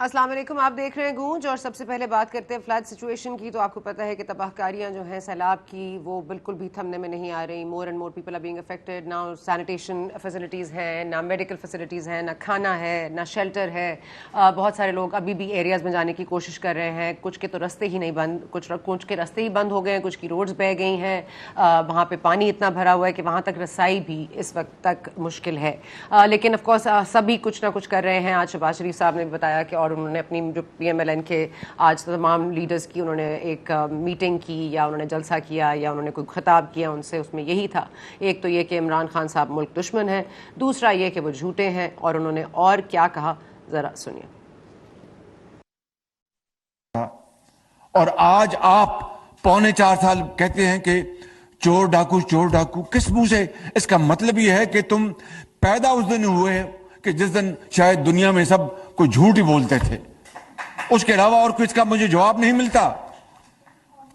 السلام علیکم، آپ دیکھ رہے ہیں گونج، اور سب سے پہلے بات کرتے ہیں فلڈ سچویشن کی. تو آپ کو پتہ ہے کہ تباہ کاریاں جو ہیں سیلاب کی وہ بالکل بھی تھمنے میں نہیں آ رہی. More and more people are being affected. نہ سینیٹیشن فیسلٹیز ہیں، نہ میڈیکل فیسلٹیز ہیں، نہ کھانا ہے، نہ شیلٹر ہے. بہت سارے لوگ ابھی بھی ایریاز میں جانے کی کوشش کر رہے ہیں. کچھ کے تو رستے ہی نہیں بند، کچھ کے رستے ہی بند ہو گئے ہیں، کچھ کی روڈز بہہ گئی ہیں. وہاں پہ پانی اتنا بھرا ہوا ہے کہ وہاں تک رسائی بھی اس وقت تک مشکل ہے. لیکن آف کورس سبھی کچھ نہ کچھ کر رہے ہیں. آج شہباز شریف صاحب نے بھی بتایا کہ اور انہوں نے اپنی جو پی ایم ایل این کے آج تمام لیڈرز کی انہوں نے ایک میٹنگ کی یا انہوں نے جلسہ کیا یا انہوں نے کوئی خطاب کیا ان سے، اس میں یہی تھا. ایک تو یہ کہ عمران خان صاحب ملک دشمن ہیں، دوسرا یہ کہ وہ جھوٹے ہیں. اور انہوں نے اور کیا کہا، ذرا سنیے. اور آج آپ 4.25 سال کہتے ہیں کہ چور ڈاکو کس منہ سے؟ اس کا مطلب یہ ہے کہ تم پیدا اس دن ہوئے کہ جس دن شاید دنیا میں سب کوئی جھوٹ ہی بولتے تھے. اس کے علاوہ اور کچھ کا مجھے جواب نہیں ملتا.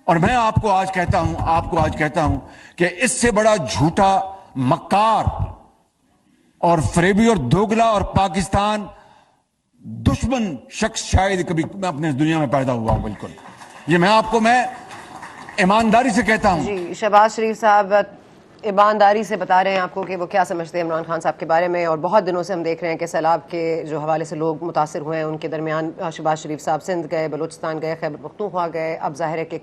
اور میں آپ کو آج کہتا ہوں کہ اس سے بڑا جھوٹا، مکار اور فریبی اور دوگلا اور پاکستان دشمن شخص شاید کبھی اپنے دنیا میں پیدا ہوا ہو. بالکل یہ میں ایمانداری سے کہتا ہوں. جی شہباز شریف صاحب ایمانداری سے بتا رہے ہیں آپ کو کہ وہ کیا سمجھتے ہیں عمران خان صاحب کے بارے میں. اور بہت دنوں سے ہم دیکھ رہے ہیں کہ سیلاب کے جو حوالے سے لوگ متاثر ہوئے ہیں ان کے درمیان شہباز شریف صاحب سندھ گئے، بلوچستان گئے، خیبر پختونخوا گئے. اب ظاہر ہے کہ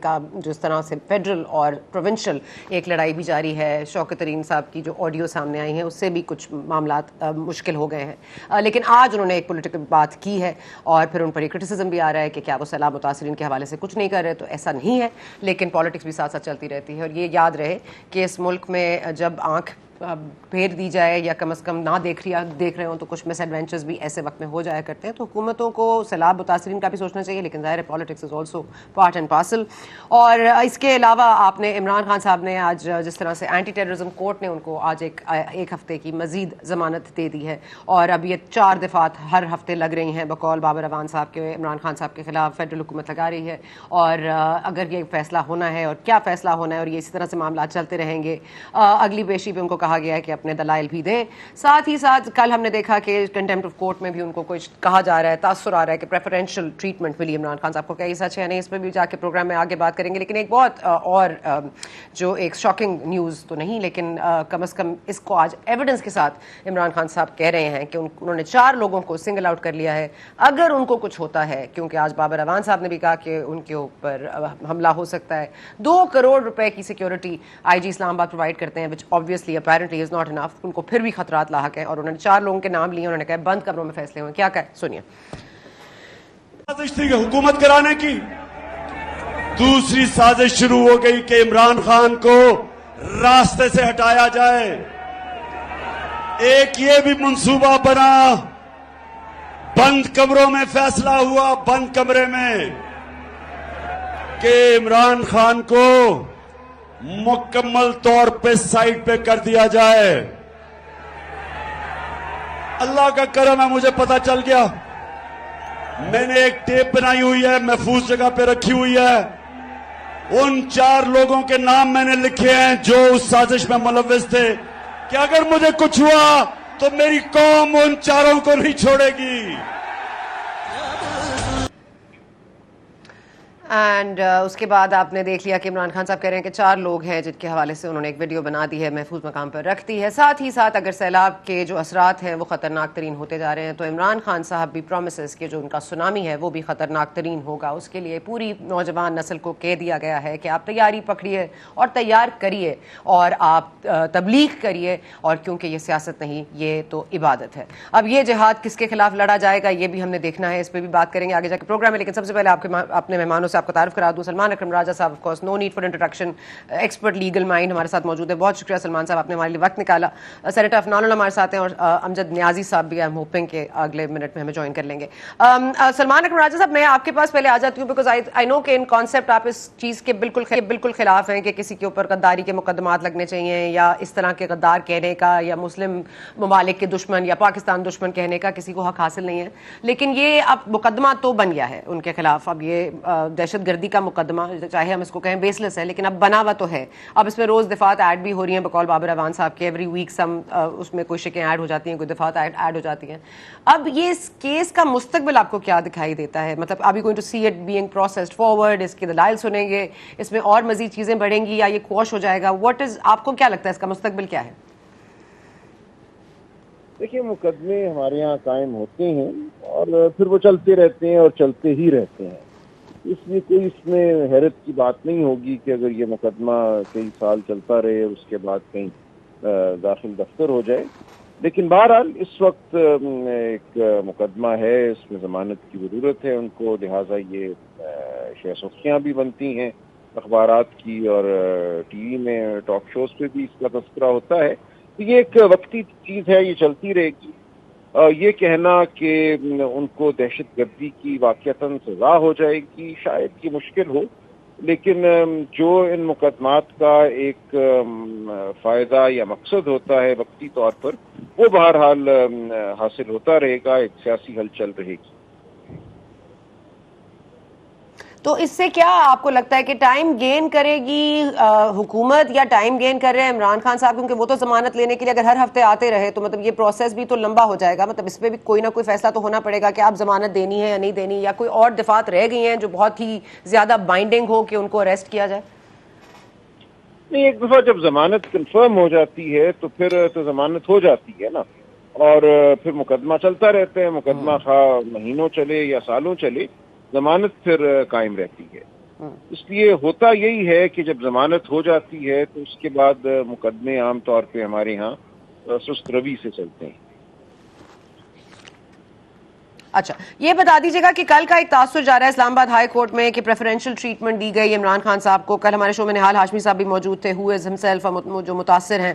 جس طرح سے فیڈرل اور پروونشل ایک لڑائی بھی جاری ہے. شوکت ترین صاحب کی جو آڈیو سامنے آئی ہیں اس سے بھی کچھ معاملات مشکل ہو گئے ہیں. لیکن آج انہوں نے ایک پولیٹیکل بات کی ہے اور پھر ان پر یہ کرٹیسزم بھی آ رہا ہے کہ کیا وہ سیلاب متاثرین کے حوالے سے کچھ نہیں کر رہے. تو ایسا نہیں ہے، لیکن پالیٹکس بھی ساتھ ساتھ چلتی رہتی ہے. اور یہ یاد رہے کہ اس ملک میں جب آنکھ پھیر دی جائے یا کم از کم نہ دیکھ رہے ہوں تو کچھ مس ایڈونچرز بھی ایسے وقت میں ہو جایا کرتے ہیں. تو حکومتوں کو سیلاب متاثرین کا بھی سوچنا چاہیے، لیکن ظاہر ہے politics is also part and parcel. اور اس کے علاوہ آپ نے عمران خان صاحب نے آج جس طرح سے اینٹی ٹیررزم کورٹ نے ان کو آج ایک ہفتے کی مزید ضمانت دے دی ہے. اور اب یہ 4 دفعات ہر ہفتے لگ رہی ہیں بقول بابر اعوان صاحب کے. عمران خان صاحب کے خلاف فیڈرل حکومت لگا رہی ہے. اور اگر یہ فیصلہ ہونا ہے اور کیا فیصلہ ہونا ہے اور یہ اسی طرح سے معاملات چلتے رہیں گے، اگلی پیشی پہ ان کو کہا گیا ہے کہ اپنے دلائل بھی دیں. ساتھ ہی ساتھ کل ہم نے دیکھا کہ کنٹیمپٹ آف کورٹ میں بھی ان کو کچھ کہا جا رہا ہے، تاثر آ رہا ہے کہ پریفرینشل ٹریٹمنٹ ملی عمران خان صاحب کو. کیا یہ سچ ہے نہیں، اس پہ بھی جا کے پروگرام میں آگے بات کریں گے. لیکن ایک بہت اور جو ایک شاکنگ نیوز تو نہیں، لیکن کم از کم اس کو آج ایویڈنس کے ساتھ عمران خان صاحب کہہ رہے ہیں کہ انہوں نے 4 لوگوں کو سنگل آؤٹ کر لیا ہے اگر ان کو کچھ ہوتا ہے. کیونکہ آج بابر اعوان صاحب نے بھی کہا کہ ان کے اوپر حملہ ہو سکتا ہے. 2 کروڑ روپے کی سیکیورٹی آئی جی اسلام آباد پرووائڈ کرتے ہیں، which obviously apparently is not enough. ان کو پھر بھی خطرات لاحق ہیں. اور انہوں نے 4 لوگوں کے نام لیے، انہوں نے کہا بند کمروں میں فیصلے ہوئے. کیا کہا سنیے. سازش تھی کہ حکومت کرانے کی، دوسری سازش شروع ہو گئی کہ عمران خان کو راستے سے ہٹایا جائے. ایک یہ بھی منصوبہ بنا، بند کمروں میں فیصلہ ہوا، بند کمرے میں، کہ عمران خان کو مکمل طور پہ سائٹ پہ کر دیا جائے. اللہ کا کرم ہے، مجھے پتا چل گیا. میں نے ایک ٹیپ بنائی ہوئی ہے، محفوظ جگہ پہ رکھی ہوئی ہے. ان 4 لوگوں کے نام میں نے لکھے ہیں جو اس سازش میں ملوث تھے، کہ اگر مجھے کچھ ہوا تو میری قوم ان 4 کو نہیں چھوڑے گی. اینڈ اس کے بعد آپ نے دیکھ لیا کہ عمران خان صاحب کہہ رہے ہیں کہ 4 لوگ ہیں جن کے حوالے سے انہوں نے ایک ویڈیو بنا دی ہے، محفوظ مقام پر رکھ دی ہے. ساتھ ہی ساتھ اگر سیلاب کے جو اثرات ہیں وہ خطرناک ترین ہوتے جا رہے ہیں تو عمران خان صاحب بھی پرومسز کے جو ان کا سونامی ہے وہ بھی خطرناک ترین ہوگا. اس کے لیے پوری نوجوان نسل کو کہہ دیا گیا ہے کہ آپ تیاری پکڑیے اور تیار کریے اور آپ تبلیغ کریے. اور کیونکہ یہ سیاست نہیں، یہ تو عبادت ہے. اب یہ جہاد کس کے خلاف لڑا جائے گا یہ بھی ہم نے دیکھنا ہے، اس پہ بھی بات کریں گے آگے جا کے پروگرام میں. لیکن سب سے پہلے اپنے مہمانوں سے آپ کو تعارف کرا دوں. سلمان اکرم راجہ صاحب، of course no need for introduction, expert legal mind ہمارے ساتھ موجود ہے. بہت شکریہ سلمان صاحب، آپ نے ہمارے لیے وقت نکالا. سینیٹر افنان اللہ ہمارے ساتھ ہیں اور امجد نیازی صاحب بھی. آئی ایم ہوپنگ کہ اگلے منٹ میں ہمیں جوائن کر لیں گے. سلمان اکرم راجہ صاحب، میں آپ کے پاس پہلے آ جاتی ہوں بیکاز آئی نو کہ ان کانسیپٹ آپ اس چیز کے بالکل خلاف ہیں کہ کسی کے اوپر غداری کے مقدمات لگنے چاہیے یا اس طرح کے غدار کہنے کا یا مسلم ممالک کے دشمن یا پاکستان دشمن کہنے کا کسی کو حق حاصل نہیں ہے. لیکن یہ اب مقدمہ تو بن گیا ہے ان کے خلاف. اب یہ دہشت دہشت گردی کا مقدمہ, چاہے ہم اس کو کہیں بیس لیس ہے لیکن اب بنا ہوا تو ہے. اب اس میں روز دفعات ایڈ بھی ہو رہی ہیں بقول بابر اعوان صاحب کے, ایوری ویک سم اس میں کوئی شکیں ایڈ ہو جاتی ہیں, کوئی دفعات ایڈ ہو جاتی ہیں. اب یہ اس کیس کا مستقبل آپ کو کیا دکھائی دیتا ہے؟ مطلب ابھی going to see it being processed forward, اس کے دلائل سنیں گے, اس میں اور مزید چیزیں بڑھیں گی یا یہ کوش ہو جائے گا؟ واٹ از, آپ کو کیا لگتا ہے اس کا مستقبل کیا ہے؟ دیکھیے, مقدمے ہمارے یہاں قائم ہوتے ہیں اور پھر وہ چلتے رہتے ہیں اور چلتے ہی رہتے ہیں. اس لیے کوئی اس میں حیرت کی بات نہیں ہوگی کہ اگر یہ مقدمہ کئی سال چلتا رہے اور اس کے بعد کہیں داخل دفتر ہو جائے. لیکن بہرحال اس وقت ایک مقدمہ ہے, اس میں ضمانت کی ضرورت ہے ان کو, لہٰذا یہ شہ سرخیاں بھی بنتی ہیں اخبارات کی اور ٹی وی میں ٹاک شوز پہ بھی اس کا تذکرہ ہوتا ہے. تو یہ ایک وقتی چیز ہے, یہ چلتی رہے گی. یہ کہنا کہ ان کو دہشت گردی کی واقعتاً سزا ہو جائے گی شاید یہ مشکل ہو, لیکن جو ان مقدمات کا ایک فائدہ یا مقصد ہوتا ہے وقتی طور پر, وہ بہرحال حاصل ہوتا رہے گا, ایک سیاسی ہلچل رہے گی. تو اس سے کیا آپ کو لگتا ہے کہ ٹائم گین کرے گی حکومت, یا ٹائم گین کر رہے ہیں عمران خان صاحب؟ کیونکہ وہ تو ضمانت لینے کے لیے اگر ہر ہفتے آتے رہے تو مطلب یہ پروسیس بھی تو لمبا ہو جائے گا. مطلب اس پہ بھی کوئی نہ کوئی فیصلہ تو ہونا پڑے گا کہ آپ ضمانت دینی ہے یا نہیں دینی, یا کوئی اور دفعات رہ گئی ہیں جو بہت ہی زیادہ بائنڈنگ ہو کہ ان کو اریسٹ کیا جائے. نہیں, ایک دفعہ جب ضمانت کنفرم ہو جاتی ہے تو پھر تو ضمانت ہو جاتی ہے نا, اور پھر مقدمہ چلتا رہتا ہے. مقدمہ خواہ مہینوں چلے یا سالوں چلے, ضمانت پھر قائم رہتی ہے. اس لیے ہوتا یہی ہے کہ جب ضمانت ہو جاتی ہے تو اس کے بعد مقدمے عام طور پہ ہمارے ہاں سست روی سے چلتے ہیں. اچھا, یہ بتا دیجیے گا کہ کل کا ایک تاثر جا رہا ہے اسلام آباد ہائی کورٹ میں کہ پریفرینشل ٹریٹمنٹ دی گئی عمران خان صاحب کو. کل ہمارے شو میں نہال ہاشمی صاحب بھی موجود تھے, ہو از ہمسیلف, جو متاثر ہیں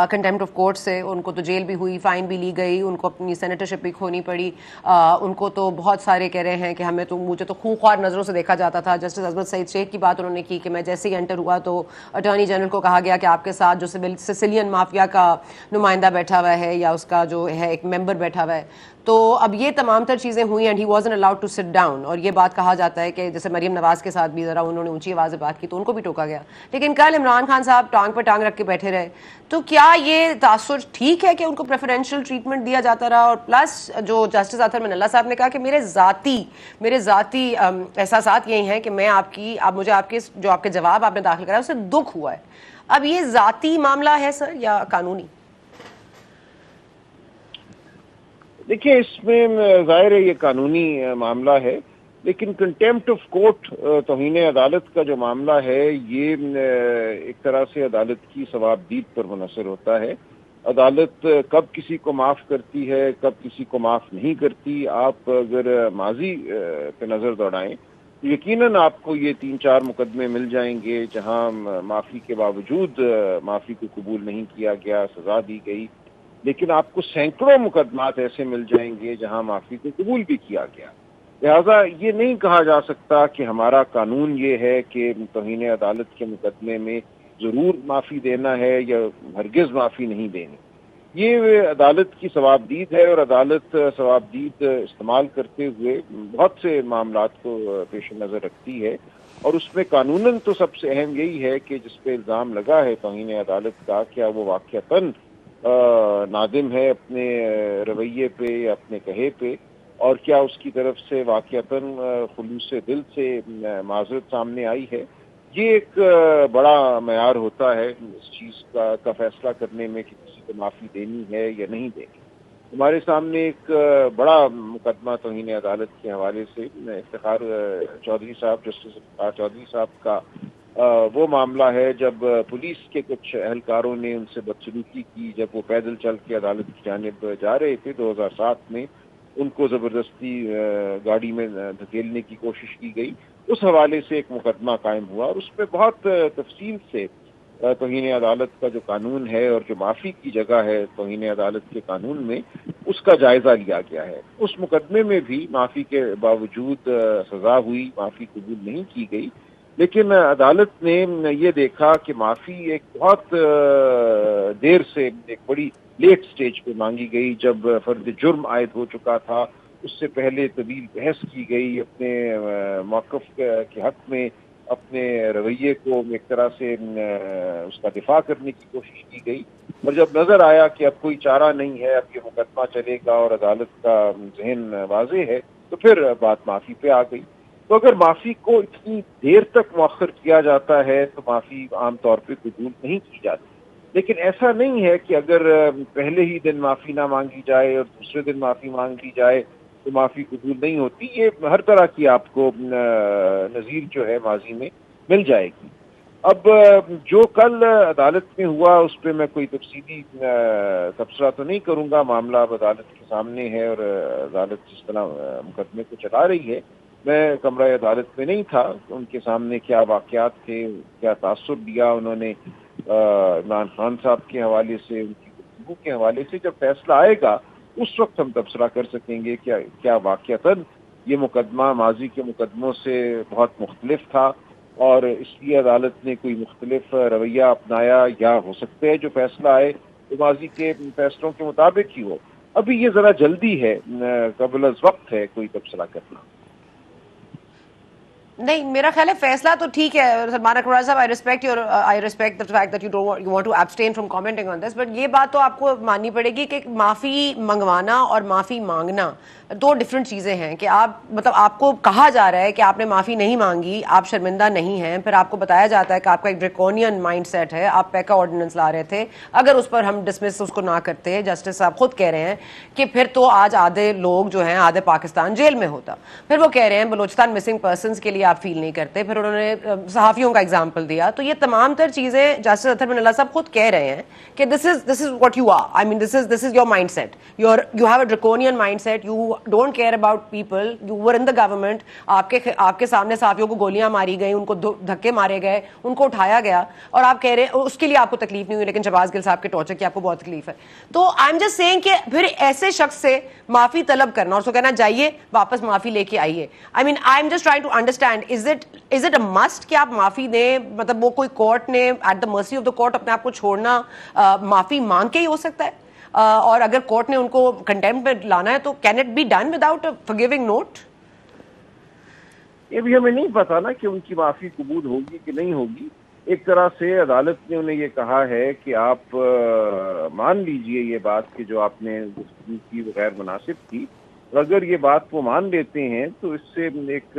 کنٹیمپٹ آف کورٹ سے. ان کو تو جیل بھی ہوئی, فائن بھی لی گئی, ان کو اپنی سینیٹرشپ بھی کھونی پڑی. ان کو تو بہت سارے کہہ رہے ہیں کہ مجھے تو خونخوار نظروں سے دیکھا جاتا تھا. جسٹس عصمت سعید شیخ کی بات انہوں نے کی کہ میں جیسے ہی انٹر ہوا تو اٹارنی جنرل کو کہا گیا کہ آپ کے ساتھ جو سسیلین مافیا کا نمائندہ بیٹھا ہوا ہے یا اس کا جو ہے ایک ممبر بیٹھا ہوا ہے. تو اب یہ تمام تر چیزیں ہوئی and he wasn't allowed to sit down. اور یہ بات کہا جاتا ہے کہ جیسے مریم نواز کے ساتھ بھی ذرا انہوں نے اونچی آواز سے بات کی تو ان کو بھی ٹوکا گیا, لیکن کل عمران خان صاحب ٹانگ پر ٹانگ رکھ کے بیٹھے رہے. تو کیا یہ تاثر ٹھیک ہے کہ ان کو پریفرینشل ٹریٹمنٹ دیا جاتا رہا؟ اور پلس جو جسٹس اطہر من اللہ صاحب نے کہا کہ میرے ذاتی احساسات یہی ہیں کہ میں مجھے آپ کے جو آپ کے جواب آپ نے داخل کرا اس سے دکھ ہوا ہے. اب یہ ذاتی معاملہ ہے سر یا قانونی؟ دیکھیے, اس میں ظاہر ہے یہ قانونی معاملہ ہے, لیکن کنٹیمپٹ آف کورٹ, توہین عدالت کا جو معاملہ ہے, یہ ایک طرح سے عدالت کی ثوابدید پر منحصر ہوتا ہے. عدالت کب کسی کو معاف کرتی ہے, کب کسی کو معاف نہیں کرتی. آپ اگر ماضی پہ نظر دوڑائیں تو یقیناً آپ کو یہ 3-4 مقدمے مل جائیں گے جہاں معافی کے باوجود معافی کو قبول نہیں کیا گیا, سزا دی گئی. لیکن آپ کو سینکڑوں مقدمات ایسے مل جائیں گے جہاں معافی کو قبول بھی کیا گیا. لہذا یہ نہیں کہا جا سکتا کہ ہمارا قانون یہ ہے کہ توہین عدالت کے مقدمے میں ضرور معافی دینا ہے یا ہرگز معافی نہیں دینی. یہ عدالت کی ثوابدید ہے, اور عدالت ثوابدید استعمال کرتے ہوئے بہت سے معاملات کو پیش نظر رکھتی ہے. اور اس میں قانوناً تو سب سے اہم یہی ہے کہ جس پہ الزام لگا ہے توہین عدالت کا, کیا وہ واقعتاً نادم ہے اپنے رویے پہ یا اپنے کہے پہ, اور کیا اس کی طرف سے واقعتاً خلوص دل سے معذرت سامنے آئی ہے. یہ ایک بڑا معیار ہوتا ہے اس چیز کا فیصلہ کرنے میں کہ کسی کو معافی دینی ہے یا نہیں دینی. ہمارے سامنے ایک بڑا مقدمہ توہین عدالت کے حوالے سے افتخار چودھری صاحب, جسٹس افتخار چودھری صاحب کا وہ معاملہ ہے جب پولیس کے کچھ اہلکاروں نے ان سے بدسلوکی کی جب وہ پیدل چل کے عدالت کی جانب جا رہے تھے 2007 میں. ان کو زبردستی گاڑی میں دھکیلنے کی کوشش کی گئی. اس حوالے سے ایک مقدمہ قائم ہوا اور اس پہ بہت تفصیل سے توہین عدالت کا جو قانون ہے اور جو معافی کی جگہ ہے توہین عدالت کے قانون میں, اس کا جائزہ لیا گیا ہے. اس مقدمے میں بھی معافی کے باوجود سزا ہوئی, معافی قبول نہیں کی گئی. لیکن عدالت نے یہ دیکھا کہ معافی ایک بہت دیر سے, ایک بڑی لیٹ سٹیج پہ مانگی گئی جب فرد جرم عائد ہو چکا تھا اس سے پہلے طویل بحث کی گئی، اپنے موقف کے حق میں اپنے رویے کو ایک طرح سے اس کا دفاع کرنے کی کوشش کی گئی، اور جب نظر آیا کہ اب کوئی چارہ نہیں ہے، اب یہ مقدمہ چلے گا اور عدالت کا ذہن واضح ہے، تو پھر بات معافی پہ آ گئی۔ تو اگر معافی کو اتنی دیر تک مؤخر کیا جاتا ہے تو معافی عام طور پہ قبول نہیں کی جاتی، لیکن ایسا نہیں ہے کہ اگر پہلے ہی دن معافی نہ مانگی جائے اور دوسرے دن معافی مانگ لی جائے تو معافی قبول نہیں ہوتی۔ یہ ہر طرح کی آپ کو نظیر جو ہے ماضی میں مل جائے گی۔ اب جو کل عدالت میں ہوا اس پہ میں کوئی تفصیلی تبصرہ تو نہیں کروں گا، معاملہ اب عدالت کے سامنے ہے اور عدالت جس طرح مقدمے کو چلا رہی ہے، میں کمرہ عدالت میں نہیں تھا، ان کے سامنے کیا واقعات تھے، کیا تاثر دیا انہوں نے عمران خان صاحب کے حوالے سے، ان کی گفتگو کے حوالے سے، جب فیصلہ آئے گا اس وقت ہم تبصرہ کر سکیں گے کیا واقعتاً یہ مقدمہ ماضی کے مقدموں سے بہت مختلف تھا اور اس لیے عدالت نے کوئی مختلف رویہ اپنایا، یا ہو سکتا ہے جو فیصلہ آئے تو ماضی کے فیصلوں کے مطابق ہی ہو۔ ابھی یہ ذرا جلدی ہے، قبل از وقت ہے کوئی تبصرہ کرنا۔ نہیں، میرا خیال ہے فیصلہ تو ٹھیک ہے سلمان اکبر صاحب، I respect the fact that you want to abstain from commenting on this, but یہ بات تو آپ کو ماننی پڑے گی کہ معافی منگوانا اور معافی مانگنا دو ڈفرینٹ چیزیں ہیں، کہ آپ مطلب آپ کو کہا جا رہا ہے کہ آپ نے معافی نہیں مانگی، آپ شرمندہ نہیں ہیں، پھر آپ کو بتایا جاتا ہے کہ آپ کا ایک ڈریکونین مائنڈ سیٹ ہے، آپ پیکا آرڈیننس لا رہے تھے، اگر اس پر ہم ڈسمس اس کو نہ کرتے، جسٹس صاحب خود کہہ رہے ہیں کہ پھر تو آج آدھے لوگ جو ہیں آدھے پاکستان جیل میں ہوتا۔ پھر وہ کہہ رہے ہیں بلوچستان مسنگ پرسنز کے لیے آپ فیل نہیں کرتے، پھر انہوں نے صحافیوں کا ایگزامپل دیا۔ تو یہ تمام تر چیزیں جسٹس اطہر بن اللہ صاحب خود کہہ رہے ہیں کہ this is what you are. I mean this is your mindset. You have a draconian mindset. You don't care about people. You were in the government. آپ کے سامنے صحافیوں کو گولیاں ماری گئی، ان کو دھکے مارے گئے، ان کو اٹھایا گیا، اور آپ کہہ رہے ہیں اس کے لیے آپ کو تکلیف نہیں ہوئی، لیکن شہباز گل صاحب کے ٹارچر کی آپ کو بہت تکلیف ہے۔ تو آئی ایم جسٹ سیئنگ کہ پھر ایسے شخص سے معافی طلب کرنا اور اس کو کہنا جائیے واپس معافی لے کے آئیے، I mean I am just trying to understand is it a must کہ آپ معافی دیں؟ مطلب وہ کوئی کورٹ نے at the mercy of the court اپنے آپ کو چھوڑنا معافی مانگ کے ہی ہو سکتا ہے، اور اگر کورٹ نے ان کو کنٹیمپٹ میں لانا ہے تو can it be done without forgiving not? یہ بھی ہمیں نہیں پتا نا کہ ان کی معافی قبول ہوگی کہ نہیں ہوگی۔ ایک طرح سے عدالت نے انہیں یہ کہا ہے کہ آپ مان لیجئے یہ بات کہ جو آپ نے گفتگو کی وہ غیر مناسب تھی، اور اگر یہ بات وہ مان لیتے ہیں تو اس سے ایک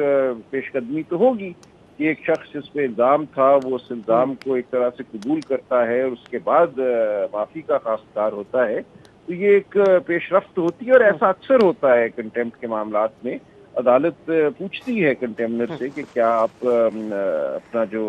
پیش قدمی تو ہوگی کہ ایک شخص جس پہ الزام تھا وہ اس الزام کو ایک طرح سے قبول کرتا ہے اور اس کے بعد معافی کا خواستگار ہوتا ہے، تو یہ ایک پیش رفت ہوتی ہے، اور ایسا اکثر ہوتا ہے کنٹیمپٹ کے معاملات میں۔ عدالت پوچھتی ہے کنٹیمنر سے کہ کیا آپ اپنا جو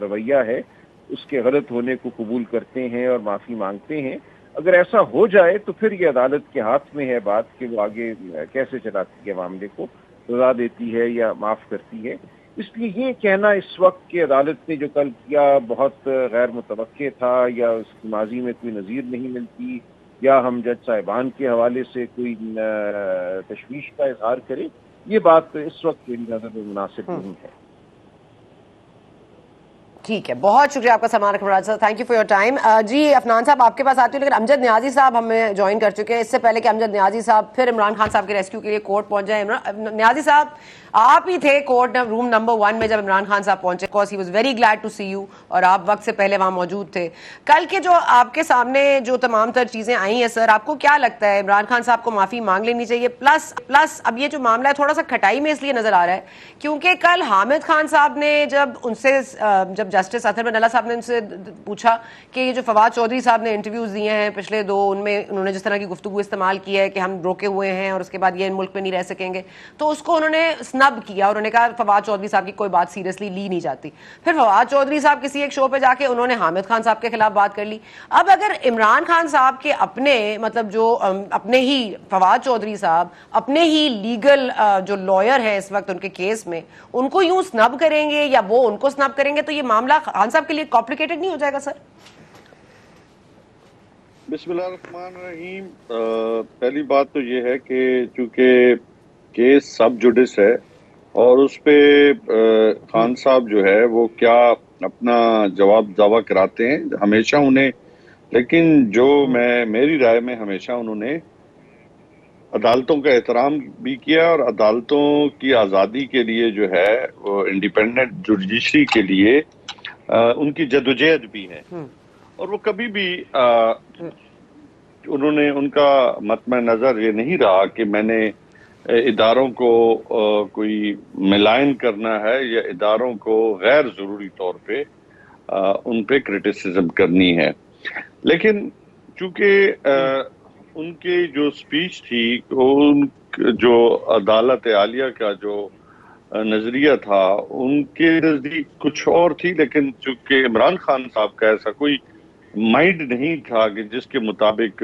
رویہ ہے اس کے غلط ہونے کو قبول کرتے ہیں اور معافی مانگتے ہیں۔ اگر ایسا ہو جائے تو پھر یہ عدالت کے ہاتھ میں ہے بات کہ وہ آگے کیسے چلاتی ہے معاملے کو، سزا دیتی ہے یا معاف کرتی ہے۔ اس لیے یہ کہنا اس وقت کہ عدالت نے جو کل کیا بہت غیر متوقع تھا، یا اس کی ماضی میں کوئی نظیر نہیں ملتی، یا ہم جج صاحبان کے حوالے سے کوئی تشویش کا اظہار کریں، یہ بات اس وقت میری نظر میں مناسب نہیں ہے۔ ٹھیک ہے، بہت شکریہ آپ کا سلمان اکبر صاحب، thank you for your time. جی افنان صاحب آپ کے پاس آتی ہوں، لیکن امجد نیازی صاحب ہمیں جوائن کر چکے ہیں۔ اس سے پہلے کہ امجد نیازی صاحب پھر عمران خان صاحب کے ریسکیو کے لیے کورٹ پہنچ جائیں، نیازی صاحب آپ ہی تھے کورٹ روم نمبر 1 میں جب عمران خان صاحب پہنچے، because he was very glad to see you, اور آپ وقت سے پہلے وہاں موجود تھے۔ کل کے جو آپ کے سامنے جو تمام تر چیزیں آئی ہیں سر، آپ کو کیا لگتا ہے عمران خان صاحب کو معافی مانگ لینی چاہیے؟ پلس اب یہ جو معاملہ ہے تھوڑا سا کھٹائی میں اس لیے نظر آ رہا ہے کیونکہ کل حامد خان صاحب نے جب جسٹس اطہر بن اللہ صاحب نے ان سے پوچھا کہ یہ جو فواد چودھری صاحب نے انٹرویوز دیے ہیں پچھلے 2، ان میں انہوں نے جس طرح کی گفتگو استعمال کی ہے کہ ہم روکے ہوئے ہیں اور اس کے بعد یہ ملک میں نہیں رہ سکیں گے، تو اس کو انہوں نے سنب کیا، اور انہوں نے کہا فواد چودھری صاحب کی کوئی بات سیریسلی لی نہیں جاتی۔ پھر فواد چودھری صاحب کسی ایک شو پہ جا کے انہوں نے حامد خان صاحب کے خلاف بات کر لی۔ اب اگر عمران خان صاحب کے اپنے مطلب جو اپنے ہی فواد چودھری صاحب اپنے ہی لیگل جو لائر ہیں اس وقت ان کے کیس میں، ان کو یوں سنب کریں گے یا وہ ان کو سنب کریں گے، تو یہ معاملہ خان صاحب کے لیے کمپلیکیٹڈ نہیں ہو جائے گا سر؟ بسم اللہ الرحمن الرحیم۔ پہلی بات تو یہ ہے کہ چونکہ کیس سب جوڈس ہے اور اس پہ خان صاحب جو ہے وہ کیا اپنا جواب دعویٰ کراتے ہیں ہمیشہ انہیں، لیکن جو میری رائے میں ہمیشہ انہوں نے عدالتوں کا احترام بھی کیا اور عدالتوں کی آزادی کے لیے جو ہے وہ انڈیپینڈنٹ جوڈیشری کے لیے ان کی جدوجہد بھی ہے، اور وہ کبھی بھی انہوں نے ان کا مطمع نظر یہ نہیں رہا کہ میں نے اداروں کو کوئی ملائن کرنا ہے یا اداروں کو غیر ضروری طور پہ ان پہ کرٹیسزم کرنی ہے. لیکن چونکہ ان کی جو سپیچ تھی ان جو عدالت عالیہ کا جو نظریہ تھا ان کے نزدیک کچھ اور تھی، لیکن چونکہ عمران خان صاحب کا ایسا کوئی مائنڈ نہیں تھا کہ جس کے مطابق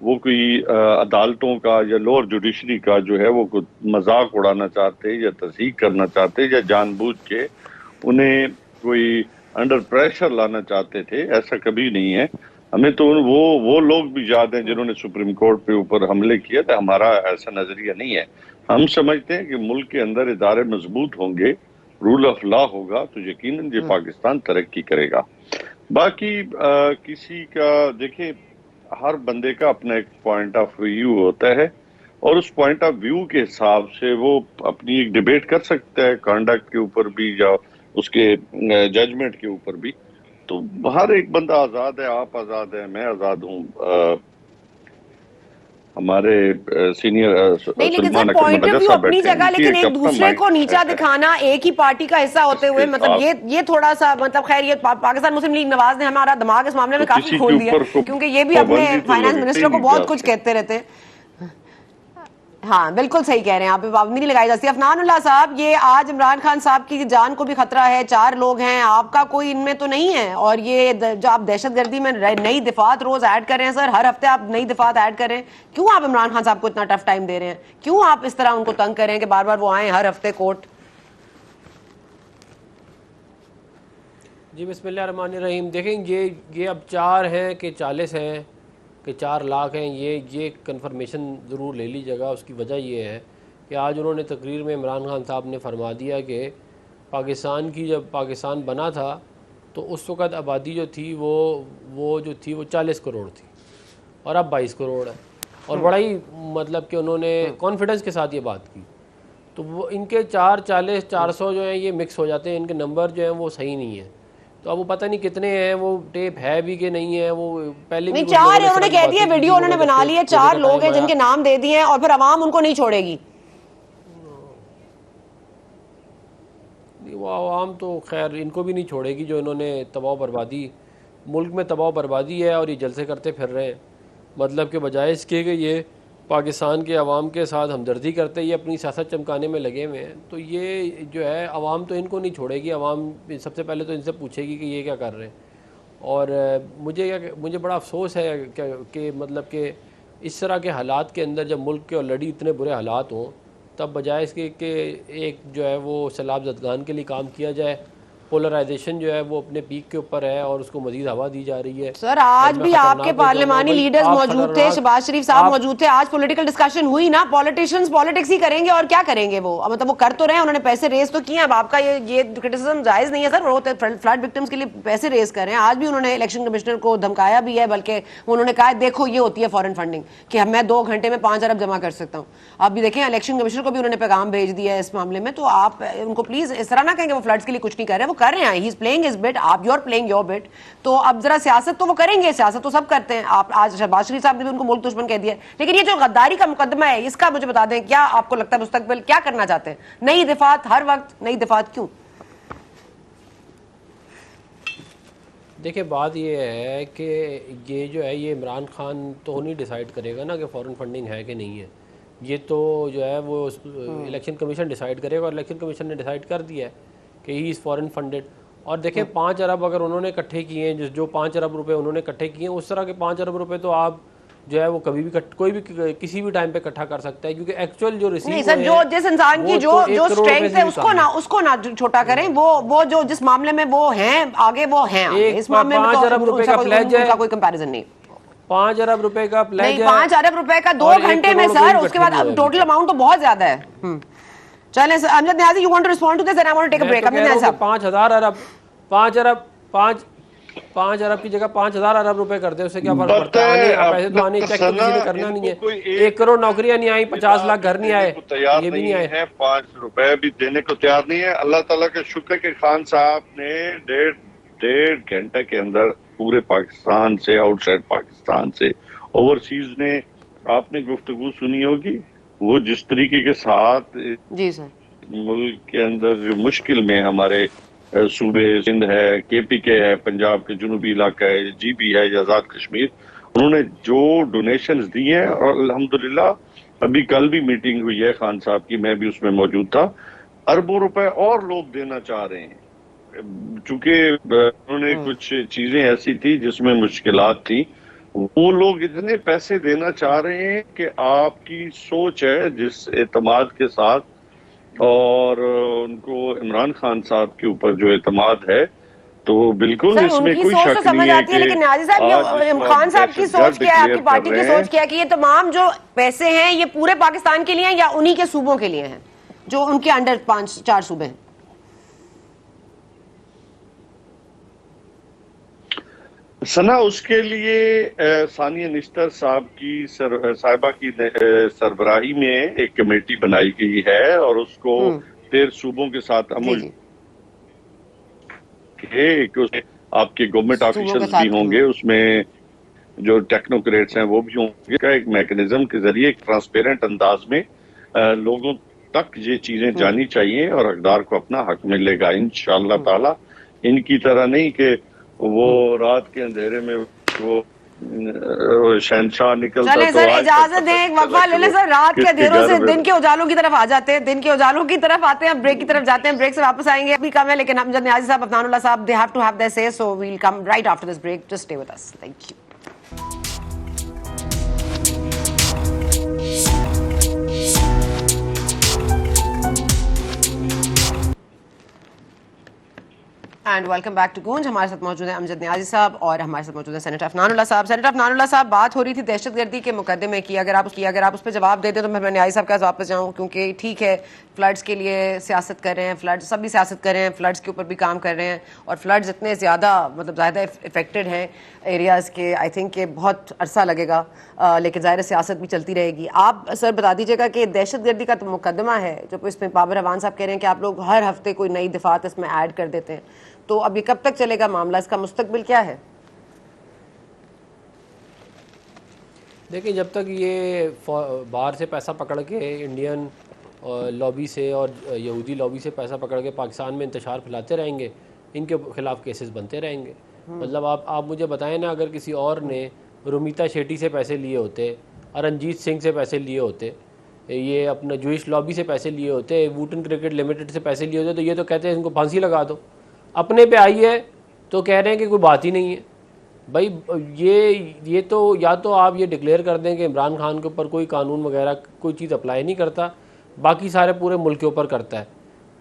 وہ کوئی عدالتوں کا یا لوور جوڈیشری کا جو ہے وہ مذاق اڑانا چاہتے یا تضحیق کرنا چاہتے یا جان بوجھ کے انہیں کوئی انڈر پریشر لانا چاہتے تھے. ایسا کبھی نہیں ہے. ہمیں تو وہ لوگ بھی یاد ہیں جنہوں نے سپریم کورٹ پہ اوپر حملے کیے تھے. ہمارا ایسا نظریہ نہیں ہے. ہم سمجھتے ہیں کہ ملک کے اندر ادارے مضبوط ہوں گے، رول آف لا ہوگا تو یقیناً یہ پاکستان ترقی کرے گا. باقی کسی کا دیکھیں ہر بندے کا اپنا ایک پوائنٹ آف ویو ہوتا ہے اور اس پوائنٹ آف ویو کے حساب سے وہ اپنی ایک ڈیبیٹ کر سکتا ہے کنڈکٹ کے اوپر بھی یا اس کے ججمنٹ کے اوپر بھی. تو ہر ایک بندہ آزاد ہے، آپ آزاد ہیں، میں آزاد ہوں. ہمارے سینئر نہیں، لیکن سر پوائنٹ آف ویو اپنی جگہ، لیکن ایک دوسرے کو نیچا دکھانا ایک ہی پارٹی کا حصہ ہوتے ہوئے مطلب یہ تھوڑا سا مطلب خیر یہ پاکستان مسلم لیگ نواز نے ہمارا دماغ اس معاملے میں کافی کھول دیا، کیونکہ یہ بھی اپنے فائنانس منسٹر کو بہت کچھ کہتے رہتے ہیں. ہاں بالکل صحیح کہہ رہے ہیں آپ، پابندی نہیں لگائی جاتی. عفنان اللہ صاحب، یہ آج عمران خان صاحب کی جان کو بھی خطرہ ہے، 4 لوگ ہیں، آپ کا کوئی ان میں تو نہیں ہے؟ اور یہ جو آپ دہشت گردی میں نئی دفعات روز ایڈ کر رہے ہیں سر، ہر ہفتے آپ نئی دفعات ایڈ کر رہے ہیں، کیوں آپ عمران خان صاحب کو اتنا ٹف ٹائم دے رہے ہیں؟ کیوں آپ اس طرح ان کو تنگ کر رہے ہیں کہ بار بار وہ آئیں ہر ہفتے کورٹ؟ جی بسم اللہ الرحمن الرحیم. دیکھیں یہ اب 4 ہیں کہ 40 ہیں کہ 4 لاکھ ہیں، یہ کنفرمیشن ضرور لے لیجیے گا. اس کی وجہ یہ ہے کہ آج انہوں نے تقریر میں عمران خان صاحب نے فرما دیا کہ پاکستان کی جب پاکستان بنا تھا تو اس وقت آبادی جو تھی وہ 40 کروڑ تھی اور اب 22 کروڑ ہے. اور بڑا ہی مطلب کہ انہوں نے کانفیڈنس کے ساتھ یہ بات کی. تو وہ ان کے 440 400 جو ہیں یہ مکس ہو جاتے ہیں، ان کے نمبر جو ہیں وہ صحیح نہیں ہیں. تو اب وہ پتہ نہیں کتنے ہیں، وہ ٹیپ ہے بھی کہ نہیں ہے. وہ پہلے بھی 4 انہوں نے کہہ دیا، ویڈیو انہوں نے بنا لی ہے، 4 لوگ ہیں جن کے نام دے دیے ہیں اور پھر عوام ان کو نہیں چھوڑے گی. وہ عوام تو خیر ان کو بھی نہیں چھوڑے گی جو انہوں نے تباہ و بربادی ملک میں تباہ و بربادی ہے اور یہ جلسے کرتے پھر رہے ہیں. مطلب کہ بجائے اس کے کہ یہ پاکستان کے عوام کے ساتھ ہمدردی کرتے یہ اپنی سیاست چمکانے میں لگے ہوئے ہیں. تو یہ جو ہے عوام تو ان کو نہیں چھوڑے گی. عوام سب سے پہلے تو ان سے پوچھے گی کہ یہ کیا کر رہے ہیں. اور مجھے بڑا افسوس ہے کہ مطلب کہ اس طرح کے حالات کے اندر جب ملک کے آلریڈی اتنے برے حالات ہوں تب بجائے اس کے کہ ایک جو ہے وہ سیلاب زدگان کے لیے کام کیا جائے. پولرائزیشن جو ہے وہ اپنے پیک کے اوپر ہے اور اس کو مزید ہوا دی جا رہی ہے. سر آج بھی آپ کے پارلیمانی لیڈرز موجود تھے، شہباز شریف صاحب موجود تھے، آج پولیٹیکل ڈسکشن ہوئی نا. پولیٹیشنز پالیٹکس ہی کریں گے اور کیا کریں گے؟ وہ مطلب وہ کر تو رہے ہیں، انہوں نے پیسے ریز تو کیے ہیں. اب آپ کا یہ کرٹیسزم جائز نہیں ہے سر. وہ فلڈ وکٹمز کے لیے پیسے ریز کر رہے ہیں. آج بھی انہوں نے الیکشن کمشنر کو دھمکایا بھی ہے، بلکہ انہوں نے کہا دیکھو یہ ہوتی ہے فورن فنڈنگ کہ میں 2 گھنٹے میں 5 ارب جمع کر سکتا ہوں. آپ بھی دیکھیں الیکشن کمشنر کو بھی انہوں نے پیغام بھیج دیا ہے اس معاملے میں. تو آپ ان کو پلیز اس طرح نہ کہیں کہ وہ فلڈز کے لیے کچھ نہیں کر رہے. وہ کر رہے ہیں، he is playing his bit, آپ you are playing your bit. تو اب ذرا سیاست تو وہ کریں گے، سیاست تو سب کرتے ہیں. آپ آج شہباز شریف صاحب نے بھی ان کو ملک دشمن کہہ دیا. لیکن یہ جو غداری کا مقدمہ ہے اس کا مجھے بتا دیں، کیا آپ کو لگتا ہے مستقبل کیا کرنا چاہتے ہیں؟ نئی دفعات ہر وقت، نئی دفعات کیوں؟ دیکھیں بات یہ ہے کہ یہ جو ہے یہ عمران خان تو نہیں ڈیسائیڈ کرے گا نا کہ فورن فنڈنگ ہے کہ نہیں ہے. یہ تو جو ہے وہ الیکشن کمیشن ڈیسائیڈ کرے گا اور الیکشن کمیشن نے ڈیسائیڈ کر دیا ہے کہ ہی از فورن فنڈڈ. اور دیکھیں 5 ارب اگر انہوں نے اکٹھے کیے ہیں، جو 5 ارب روپے انہوں نے اکٹھے کیے ہیں، اس طرح کے 5 ارب روپے تو آپ جو ہے وہ کبھی بھی کوئی بھی کسی بھی ٹائم پہ اکٹھا کر سکتا ہے. کیونکہ ایکچوئل جو ریسیو نہیں سر، جو جس انسان کی جو اسٹرینگتھ ہے اس کو نہ چھوٹا کریں. وہ جو جس معاملے میں وہ ہیں آگے وہ ہیں، اس معاملے میں 5 ارب روپے کا پلیج ہے، کوئی کمپیریزن نہیں. 5 ارب روپے کا پلیج ہے، 5 ارب روپے کا 2 گھنٹے میں سر. اس کے بعد ٹوٹل اماؤنٹ تو بہت زیادہ ہے. چلیں سر امجد نیازی، you want to respond to this and I want to take a break. امجد نیازی صاحب 5000 ارب 5 ارب 5 5 ارب کی جگہ 5,000 ارب روپے کر دے، اس سے کیا فرق پڑتا ہے؟ پیسے تو آنے، چیک تو کسی نے کرنا نہیں ہے. 1 کروڑ نوکریاں نہیں آئی، 50 لاکھ گھر نہیں آئے، تیار یہ بھی نہیں آئے. 5 روپے بھی دینے کو تیار نہیں ہے. اللہ تعالیٰ کا شکر کہ خان صاحب نے ڈیڑھ گھنٹے کے اندر پورے پاکستان سے، آؤٹ سائڈ پاکستان سے، اوورسیز نے، آپ نے گفتگو سنی ہوگی، وہ جس طریقے کے ساتھ جی سر، ملک کے اندر جو مشکل میں ہمارے صوبے سندھ ہے، کے پی کے ہے، پنجاب کے جنوبی علاقہ ہے، جی بی ہے، آزاد کشمیر، انہوں نے جو ڈونیشنز دی ہیں، اور الحمدللہ ابھی کل بھی میٹنگ ہوئی ہے خان صاحب کی، میں بھی اس میں موجود تھا، اربوں روپے اور لوگ دینا چاہ رہے ہیں. چونکہ انہوں نے کچھ چیزیں ایسی تھی جس میں مشکلات تھی، وہ لوگ اتنے پیسے دینا چاہ رہے ہیں کہ آپ کی سوچ ہے جس اعتماد کے ساتھ، اور ان کو عمران خان صاحب کے اوپر جو اعتماد ہے، تو بالکل سر اس ان میں کی کوئی سوچ تو شک سمجھ نہیں ہے آتی ہے، کہ لیکن نیازی صاحب یہ خان صاحب کی سوچ کیا ہے، آپ کی پارٹی کی سوچ کیا ہے کہ یہ تمام جو پیسے ہیں یہ پورے پاکستان کے لیے ہیں یا انہی کے صوبوں کے لیے ہیں جو ان کے انڈر 4 صوبے ہیں؟ سنا اس کے لیے ثانیہ نشتر صاحبہ کی سربراہی میں ایک کمیٹی بنائی گئی ہے، اور اس کو 13 صوبوں کے ساتھ جی آپ کے گورنمنٹ صوبوں کے آفیشلز بھی ساتھ ہوں گے، اس میں جو ٹیکنوکریٹس ہیں وہ بھی ہوں گے، کا ایک میکنزم کے ذریعے ایک ٹرانسپیرنٹ انداز میں لوگوں تک یہ چیزیں جانی چاہیے، اور حقدار کو اپنا حق ملے گا انشاءاللہ تعالی. ان کی طرح نہیں کہ وہ رات کے اندھیرے میں وہ شہنشاہ نکلتا. چلیں تو سر آج اجازت دیں، ایک وقفہ لے لیں سر، رات کے اندھیروں سے دن کے اجالوں کی طرف آ جاتے ہیں، دن کے اجالوں کی طرف آتے ہیں، بریک کی طرف جاتے ہیں، بریک سے واپس آئیں گے. ابھی کم ہے لیکن امجد نیازی صاحب، عدنان اللہ صاحب، they have to have their say, so we'll come right after this break. Just stay with us. Thank you. And welcome back to Goonj. ہمارے ساتھ موجود ہیں امجد نیازی صاحب اور ہمارے ساتھ موجود ہیں سینیٹر عدنان اللہ صاحب. سینیٹر عدنان اللہ صاحب، بات ہو رہی تھی دہشت گردی کے مقدمے کی، اگر آپ اس پہ جواب دے دیں تو میں نیازی صاحب کا واپس جاؤں، کیونکہ ٹھیک ہے فلڈز کے لیے سیاست کر رہے ہیں، فلڈز سب بھی سیاست کر رہے ہیں، فلڈز کے اوپر بھی کام کر رہے ہیں، اور فلڈز اتنے زیادہ افیکٹڈ ہیں ایریاز کے، آئی تھنک کہ بہت عرصہ لگے گا، لیکن ظاہر سیاست بھی چلتی رہے گی. آپ سر بتا دیجیے گا کہ دہشت گردی کا تو مقدمہ ہے جو اس میں بابر اعوان صاحب کہہ رہے ہیں کہ آپ لوگ ہر ہفتے کوئی نئی دفعات اس میں ایڈ کر دیتے ہیں، تو اب یہ کب تک چلے گا معاملہ، اس کا مستقبل کیا ہے؟ دیکھیں، جب تک یہ باہر سے پیسہ پکڑ کے انڈین لابی سے اور یہودی لابی سے پیسہ پکڑ کے پاکستان میں انتشار پھیلاتے رہیں گے، ان کے خلاف کیسز بنتے رہیں گے. مطلب آپ مجھے بتائیں نا، اگر کسی اور نے رومیتا شیٹی سے پیسے لیے ہوتے، ارنجیت سنگھ سے پیسے لیے ہوتے، یہ اپنا جوئش لابی سے پیسے لیے ہوتے، ووٹن کرکٹ لمیٹڈ سے پیسے لیے ہوتے، تو یہ تو کہتے ہیں ان کو پھانسی لگا دو. اپنے پہ آئی ہے تو کہہ رہے ہیں کہ کوئی بات ہی نہیں ہے. بھائی یہ تو یا تو آپ یہ ڈکلیئر کر دیں کہ عمران خان کے اوپر کوئی قانون وغیرہ کوئی چیز اپلائی نہیں کرتا، باقی سارے پورے ملک کے اوپر کرتا ہے،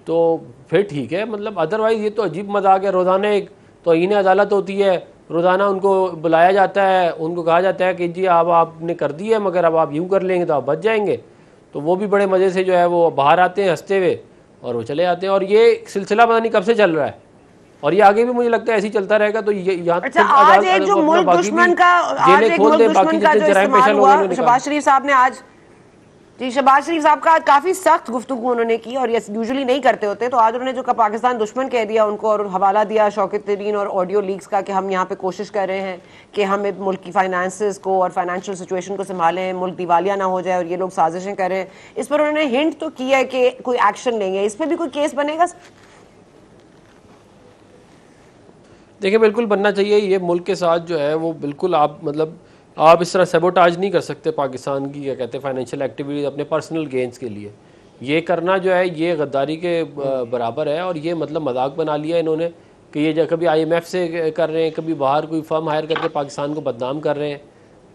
تو پھر ٹھیک ہے. مطلب ادروائز یہ تو عجیب مذاق ہے. روزانہ ایک توہین عدالت ہوتی ہے، روزانہ ان کو بلایا جاتا ہے، ان کو کہا جاتا ہے کہ جی آپ نے کر دی ہے، مگر اب آپ یوں کر لیں گے تو آپ بچ جائیں گے. تو وہ بھی بڑے مزے سے جو ہے وہ باہر آتے ہیں ہنستے ہوئے اور وہ چلے جاتے ہیں. اور یہ سلسلہ پتہ نہیں کب سے چل رہا ہے، اور یہ آگے بھی مجھے لگتا ہے ایسے ہی چلتا رہے گا. تو اچھا، آج ایک جو ملک دشمن کا جو استعمال ہوا، شہباز شریف صاحب نے آج، جی شہباز شریف صاحب کا کافی سخت گفتگو انہوں نے کی، اور یہ یوزلی نہیں کرتے ہوتے، تو آج انہوں نے جو پاکستان دشمن کہہ دیا ان کو، اور حوالہ دیا شوکت ترین اور آڈیو لیکس کا کہ ہم یہاں پہ کوشش کر رہے ہیں کہ ہم ملک کی فائنانسز کو اور فائنینشیل سچویشن کو سنبھالیں، ملک دیوالیہ نہ ہو جائے، اور یہ لوگ سازشیں کر رہے ہیں. اس پر انہوں نے ہنٹ تو کیا ہے کہ کوئی ایکشن لیں گے. اس پہ بھی کوئی کیس بنے گا؟ دیکھیں، بالکل بننا چاہیے. یہ ملک کے ساتھ جو ہے وہ بالکل آپ اس طرح سیبوٹاج نہیں کر سکتے پاکستان کی کیا کہتے ہیں فائنینشیل ایکٹیویٹیز اپنے پرسنل گینز کے لیے. یہ کرنا جو ہے یہ غداری کے برابر ہے. اور یہ مطلب مذاق بنا لیا انہوں نے کہ یہ کبھی آئی ایم ایف سے کر رہے ہیں، کبھی باہر کوئی فرم ہائر کر کے پاکستان کو بدنام کر رہے ہیں،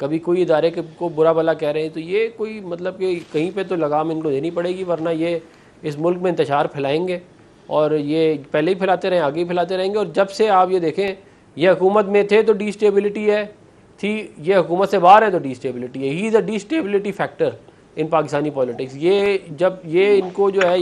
کبھی کوئی ادارے کو برا بھلا کہہ رہے ہیں. تو یہ کوئی مطلب کہ کہیں پہ تو لگام ان کو دینی پڑے گی، ورنہ یہ اس ملک میں انتشار پھیلائیں گے، اور یہ پہلے ہی پھیلاتے رہیں، آگے ہی پھیلاتے رہیں گے. اور جب سے آپ یہ دیکھیں یہ حکومت میں تھے تو ڈی اسٹیبلٹی تھی، یہ حکومت سے باہر ہے تو ڈی اسٹیبلٹی ہے. He is a destability factor in Pakistani politics. یہ جب یہ ان کو جو ہے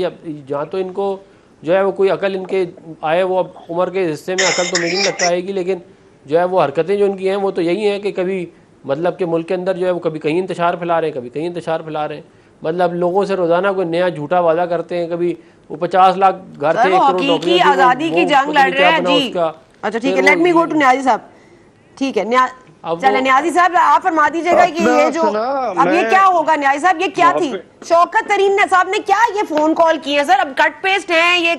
جہاں تو ان کو جو ہے وہ کوئی عقل ان کے آئے، وہ اب عمر کے حصے میں عقل تو مجھے نہیں لگتا آئے گی، لیکن جو ہے وہ حرکتیں جو ان کی ہیں وہ تو یہی ہیں کہ کبھی مطلب کہ ملک کے اندر جو ہے وہ کبھی کہیں انتشار پھیلا رہے ہیں، کبھی کہیں انتشار پھیلا رہے ہیں، مطلب لوگوں سے روزانہ کوئی نیا جھوٹا وعدہ کرتے ہیں، کبھی وہ 50 لاکھ گھر سر تھے، وہ 1 کروڑ حقیقی نوکریاں تھیں، آزادی کی جنگ لڑ رہے ہیں جی. اچھا ٹھیک ہے، لیٹ می گو ٹو نیازی صاحب. ٹھیک ہے چلے نیازی صاحب آپ فرما دیجیے گا کہ یہ جو اب یہ کیا ہوگا نیازی صاحب، یہ کیا تھی شوکت ترین صاحب نے کیا یہ فون کال کی ہے سر؟ اب کٹ پیسٹ ہیں یہ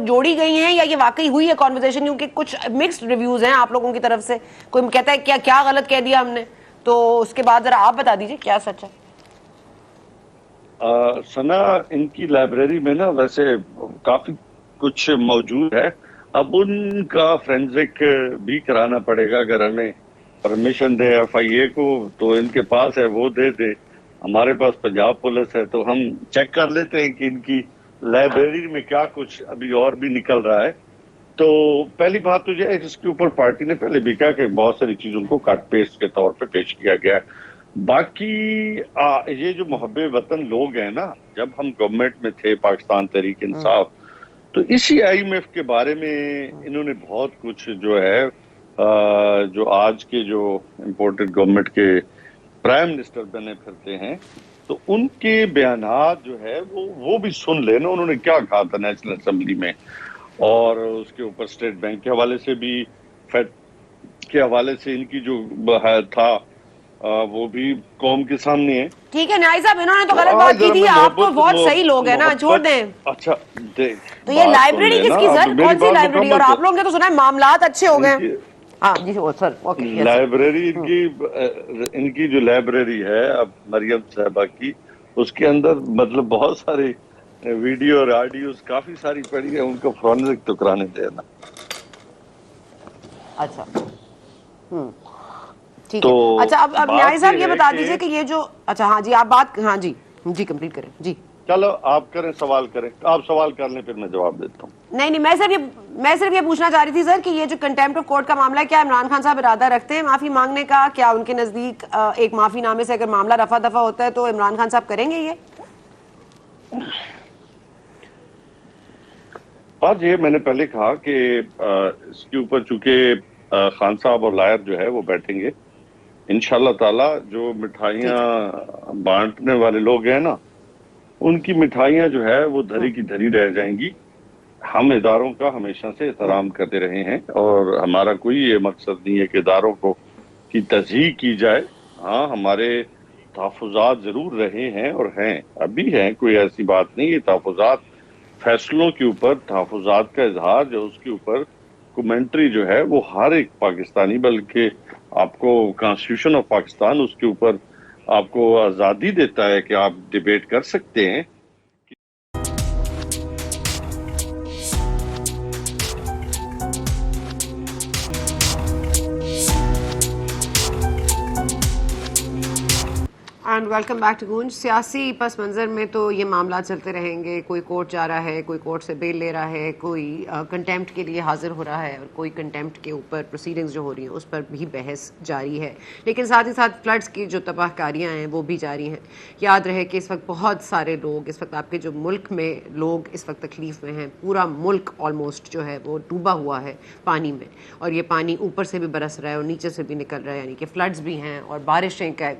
جوڑی گئی ہیں یا یہ واقعی ہوئی ہے کانورسیشن؟ کیونکہ کچھ مکسڈ ریویوز ہیں آپ لوگوں کی طرف سے، کوئی کہتا ہے کیا غلط کہہ دیا ہم نے، تو اس کے بعد ذرا آپ بتا دیجیے کیا سچ ہے. ثنا ان کی لائبریری میں نا ویسے کافی کچھ موجود ہے، اب ان کا فرینزک بھی کرانا پڑے گا، اگر ہمیں پرمیشن دے ایف آئی اے کو تو ان کے پاس ہے وہ دے دے، ہمارے پاس پنجاب پولیس ہے تو ہم چیک کر لیتے ہیں کہ ان کی لائبریری میں کیا کچھ ابھی اور بھی نکل رہا ہے. تو پہلی بات تو یہ ہے اس کے اوپر پارٹی نے پہلے بھی کہا کہ بہت ساری چیزوں کو کٹ پیسٹ کے طور پہ پیش کیا گیا ہے. باقی یہ جو محب وطن لوگ ہیں نا، جب ہم گورنمنٹ میں تھے پاکستان تحریک انصاف، تو اسی آئی ایم ایف کے بارے میں انہوں نے بہت کچھ جو ہے جو آج کے جو امپورٹڈ گورنمنٹ کے پرائم منسٹر بنے پھرتے ہیں، تو ان کے بیانات جو ہے وہ بھی سن لے نا، انہوں نے کیا کہا تھا نیشنل اسمبلی میں، اور اس کے اوپر اسٹیٹ بینک کے حوالے سے بھی، فیڈ کے حوالے سے ان کی جو تھا وہ بھی قوم کے سامنے ہے. ٹھیک ہے نیازی صاحب، انہوں نے تو غلط بات کی تھی، آپ تو بہت صحیح لوگ ہیں نا، چھوڑ دیں. اچھا تو یہ لائبریری کس کی سر؟ کون سی لائبریری؟ اور آپ لوگوں نے تو سنا ہے معاملات اچھے ہو گئے. ہاں جی سر، اوکے. لائبریری ان کی جو لائبریری ہے اب مریم صاحبہ کی، اس کے اندر مطلب بہت سارے ویڈیو اور آڈیوز کافی ساری پڑی ہے، ان کو فرانزک تو کرانے دینا. اچھا ٹھیک ہے. اچھا اب نیازی صاحب یہ بتا دیجئے کہ یہ جو اچھا ہاں جی آپ بات ہاں جی کمپلیٹ کریں جی. چلو آپ کریں، سوال کریں، آپ سوال کر لیں پھر میں جواب دیتا ہوں. نہیں میں صرف یہ پوچھنا چاہ رہی تھی سر کہ یہ جو کنٹیمپٹ آف کورٹ کا معاملہ ہے، کیا عمران خان صاحب ارادہ رکھتے ہیں معافی مانگنے کا؟ کیا ان کے نزدیک ایک معافی نامے سے اگر معاملہ رفع دفع ہوتا ہے تو عمران خان صاحب کریں گے یہ؟ بات یہ میں نے پہلے کہا کہ اس کے اوپر چونکہ خان صاحب اور لائر جو ہے وہ بیٹھیں گے انشاءاللہ تعالی. جو مٹھائیاں بانٹنے والے لوگ ہیں نا، ان کی مٹھائیاں جو ہے وہ دھری کی دھری رہ جائیں گی. ہم اداروں کا ہمیشہ سے احترام کرتے رہے ہیں اور ہمارا کوئی یہ مقصد نہیں ہے کہ اداروں کی تضحیق کی جائے. ہاں ہمارے تحفظات ضرور رہے ہیں اور ہیں، ابھی ہیں، کوئی ایسی بات نہیں. یہ تحفظات فیصلوں کے اوپر تحفظات کا اظہار جو اس کے اوپر کومنٹری جو ہے وہ ہر ایک پاکستانی، بلکہ آپ کو کانسٹیٹیوشن آف پاکستان اس کے اوپر آپ کو آزادی دیتا ہے کہ آپ ڈیبیٹ کر سکتے ہیں. اینڈ ویلکم بیک ٹو گونج. سیاسی پس منظر میں تو یہ معاملات چلتے رہیں گے، کوئی کورٹ جا رہا ہے، کوئی کورٹ سے بیل لے رہا ہے، کوئی کنٹیمپٹ کے لیے حاضر ہو رہا ہے، اور کوئی کنٹیمپٹ کے اوپر پروسیڈنگز جو ہو رہی ہیں اس پر بھی بحث جاری ہے. لیکن ساتھ ہی ساتھ فلڈز کی جو تباہ کاریاں ہیں وہ بھی جاری ہیں. یاد رہے کہ اس وقت بہت سارے لوگ، اس وقت آپ کے جو ملک میں لوگ اس وقت تکلیف میں ہیں، پورا ملک آلموسٹ جو ہے وہ ڈوبا ہوا ہے پانی میں، اور یہ پانی اوپر سے بھی برس رہا ہے اور نیچے سے بھی نکل رہا ہے، یعنی کہ فلڈز بھی ہیں اور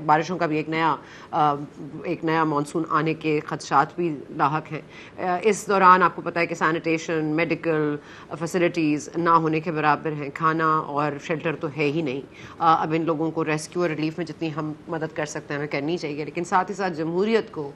بارشوں کا بھی ایک نیا مانسون آنے کے خدشات بھی لاحق ہیں. اس دوران آپ کو پتہ ہے کہ سینیٹیشن، میڈیکل فیسلٹیز نہ ہونے کے برابر ہیں، کھانا اور شیلٹر تو ہے ہی نہیں. اب ان لوگوں کو ریسکیو اور ریلیف میں جتنی ہم مدد کر سکتے ہیں ہمیں کرنی چاہیے، لیکن ساتھ ہی ساتھ جمہوریت کو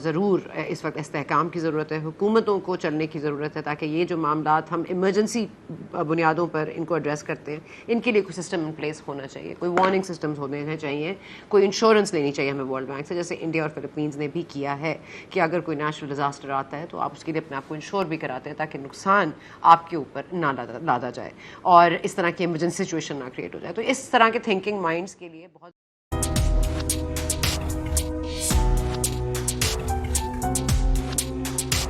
ضرور اس وقت استحکام کی ضرورت ہے، حکومتوں کو چلنے کی ضرورت ہے، تاکہ یہ جو معاملات ہم ایمرجنسی بنیادوں پر ان کو ایڈریس کرتے ہیں، ان کے لیے کوئی سسٹم ان پلیس ہونا چاہیے، کوئی وارننگ سسٹمز ہونے چاہیے، کوئی انشورنس لینی چاہیے ہمیں ورلڈ بینک سے، جیسے انڈیا اور فلپینز نے بھی کیا ہے کہ اگر کوئی نیچرل ڈیزاسٹر آتا ہے تو آپ اس کے لیے اپنے آپ کو انشور بھی کراتے ہیں تاکہ نقصان آپ کے اوپر نہ لادا جائے اور اس طرح کی ایمرجنسی سچویشن نہ کریٹ ہو جائے. تو اس طرح کے تھنکنگ مائنڈس کے لیے بہت